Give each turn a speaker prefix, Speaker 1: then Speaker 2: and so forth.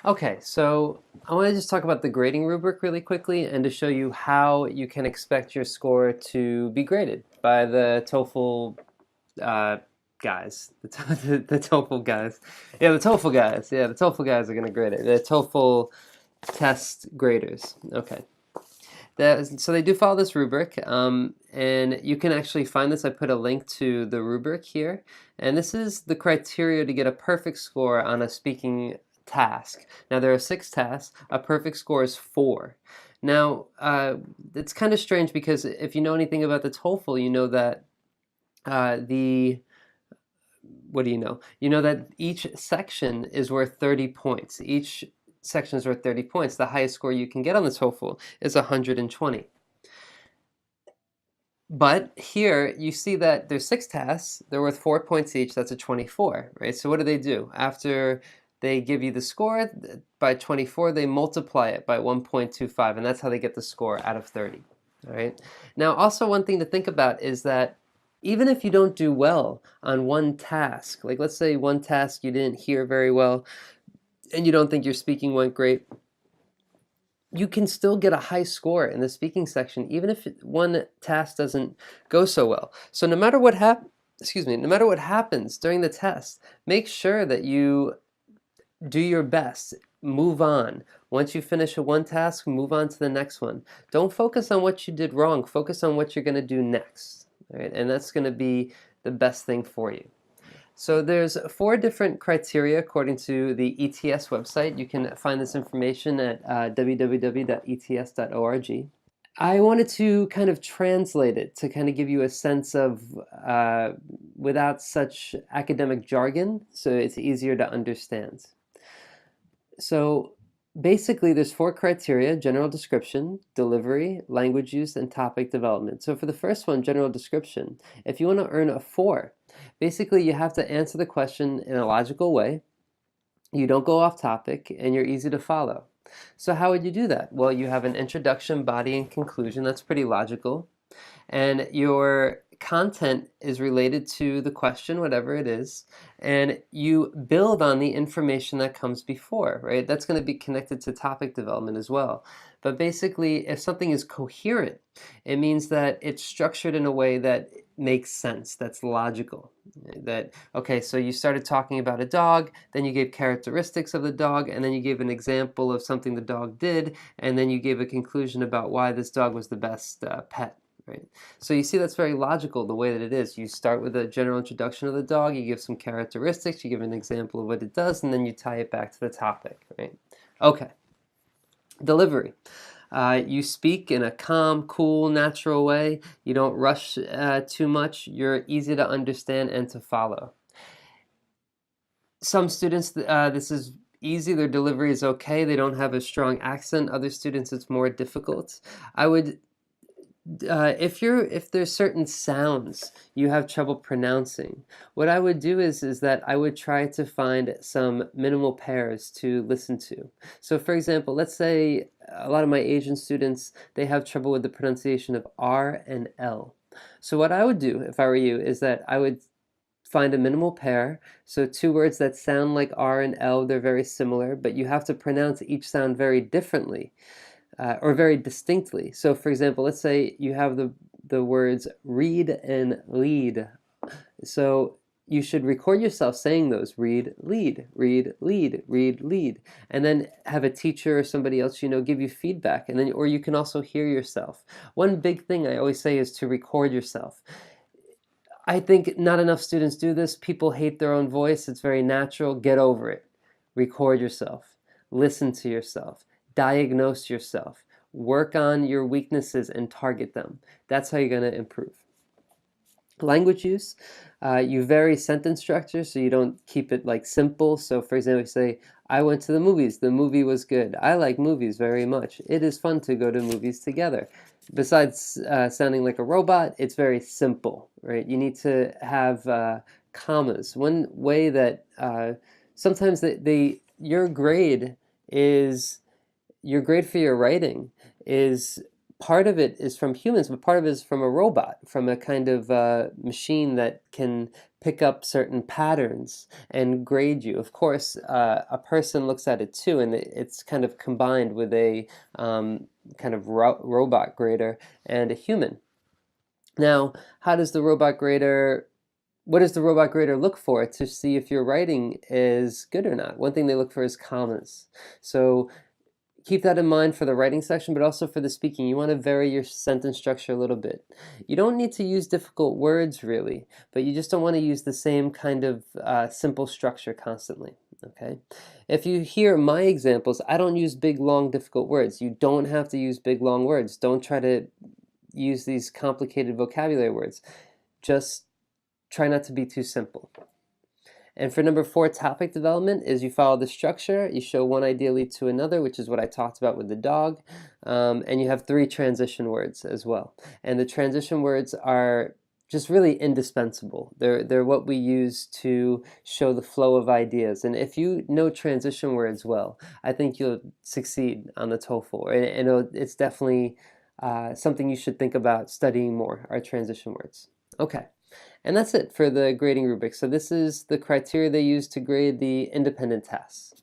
Speaker 1: Okay, so I want to just talk about the grading rubric really quickly and to show you how you can expect your score to be graded by the TOEFL uh, guys. The TOEFL guys. Yeah, the TOEFL guys. Yeah, the TOEFL guys are going to grade it. The TOEFL test graders. Okay. So they do follow this rubric, and you can actually find this. I put a link to the rubric here, and this is the criteria to get a perfect score on a speaking task. Now there are 6 tasks. A perfect score is 4. Now it's kind of strange because if you know anything about the TOEFL, you know that the what do you know? You know that each section is worth 30 points. Each section is worth 30 points. The highest score you can get on the TOEFL is 120. But here you see that there's 6 tasks, they're worth 4 points each, that's a 24, right? So what do? After they give you the score by 24, they multiply it by 1.25, and that's how they get the score out of 30, all right? Now also one thing to think about is that even if you don't do well on one task, like let's say one task you didn't hear very well, and you don't think your speaking went great, you can still get a high score in the speaking section, even if one task doesn't go so well. So no matter what no matter what happens during the test, make sure that you do your best. Move on. Once you finish one task, move on to the next one. Don't focus on what you did wrong. Focus on what you're going to do next. All right? And that's going to be the best thing for you. So there's 4 different criteria according to the ETS website. You can find this information at www.ets.org. I wanted to kind of translate it to kind of give you a sense of, without such academic jargon, so it's easier to understand. So basically there's 4 criteria: general description, delivery, language use, and topic development. So for the first one, general description, if you want to earn a 4, basically you have to answer the question in a logical way, you don't go off topic, and you're easy to follow. So how would you do that? Well, you have an introduction, body, and conclusion. That's pretty logical. And your content is related to the question, whatever it is, and you build on the information that comes before, right? That's going to be connected to topic development as well. But basically, if something is coherent, it means that it's structured in a way that makes sense, that's logical. That, okay, so you started talking about a dog, then you gave characteristics of the dog, and then you gave an example of something the dog did, and then you gave a conclusion about why this dog was the best pet. Right. So you see that's very logical the way that it is. You start with a general introduction of the dog, you give some characteristics, you give an example of what it does, and then you tie it back to the topic, right? Okay. Delivery. You speak in a calm, cool, natural way. You don't rush too much. You're easy to understand and to follow. Some students, this is easy. Their delivery is okay. They don't have a strong accent. Other students, it's more difficult. I would if there's certain sounds you have trouble pronouncing, what I would do is that I would try to find some minimal pairs to listen to. So for example, let's say a lot of my Asian students, they have trouble with the pronunciation of R and L. So what I would do if I were you is that I would find a minimal pair, so 2 words that sound like R and L, they're very similar, but you have to pronounce each sound very differently. Or very distinctly. So for example, let's say you have the words read and lead. So you should record yourself saying those: read, lead, read, lead, read, lead. And then have a teacher or somebody else you know give you feedback. And then, or you can also hear yourself. One big thing I always say is to record yourself. I think not enough students do this. People hate their own voice. It's very natural. Get over it. Record yourself. Listen to yourself. Diagnose yourself. Work on your weaknesses and target them. That's how you're going to improve. Language use, you vary sentence structure so you don't keep it like simple. So for example, you say, I went to the movies. The movie was good. I like movies very much. It is fun to go to movies together. Besides sounding like a robot, it's very simple, right? You need to have commas. One way that sometimes your grade for your writing is part of it is from humans, but part of it is from a robot, from a kind of machine that can pick up certain patterns and grade you. Of course, a person looks at it too, and it's kind of combined with a kind of robot grader and a human. Now, how does the robot grader what does the robot grader look for to see if your writing is good or not? One thing they look for is commas. So keep that in mind for the writing section, but also for the speaking. You want to vary your sentence structure a little bit. You don't need to use difficult words really, but you just don't want to use the same kind of simple structure constantly. Okay. If you hear my examples, I don't use big, long, difficult words. You don't have to use big, long words. Don't try to use these complicated vocabulary words. Just try not to be too simple. And for number 4, topic development, is you follow the structure, you show one idea lead to another, which is what I talked about with the dog, and you have 3 transition words as well. And the transition words are just really indispensable. They're what we use to show the flow of ideas. And if you know transition words well, I think you'll succeed on the TOEFL. And it's definitely something you should think about studying more, are transition words. Okay. And that's it for the grading rubric. So this is the criteria they use to grade the independent tests.